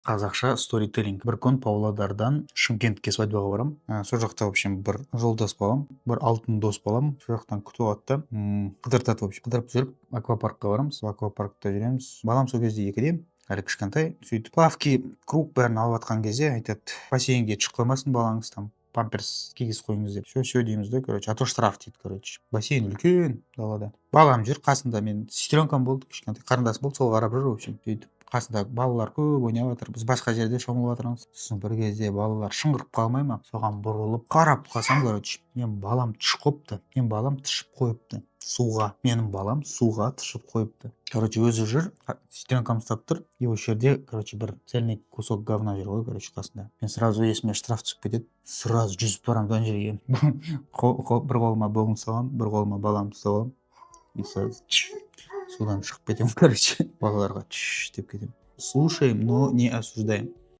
Қазақша сторителлинг. Bir күн Павлодардан Шымкентке свадьбаға барам. Сол жақта, в общем, бір жолдас балам, бір алтын дос балам сол жақтан күтіп алады да, қыдыртады, в общем. Қыдырып жүріп, аквапаркқа барамыз. Аквапаркта жүреміз. Балам сол кезде 2-де, әлі кішкентай. Сөйтіп, плавки, круг бәрін алып жатқан кезде айтады, бассейнге шығып қоймасын балаңыз, там памперс кигізіп қойыңыз деп. Все дейміз да, короче, а то штраф дейді, короче. Бассейн үлкен далада. Балам жүр қасында, мен сестренкам болды, кішкентай қарындасым болды, сол қарап жүр, в общем. Сөйтіп қасында балалар көп ойнап жатыр, біз басқа жерде шомылып жатырмыз. Сосын бір кезде балалар шыңғырып қалмай ма, соған бұрылып қарап қалсам, короче, менің балам түсіп қойыпты. Менің балам түсіп қойыпты суға. Менің балам суға түсіп қойыпты. Короче, өзі жүр, сестренкам ұстап тұр, и осы жерде, короче, бір цельный кусок говна жүр ғой, короче, қасында. Мен сразу есіме штраф түсіп кетеді, сразу жүзіп барамын ана жерге. Бір қолыма богын саламын, бір қолыма баламды ұстап аламын, и сразу судан шығып кетемін, короче, балаларға деп кетемін. Слушаем, но не осуждаем.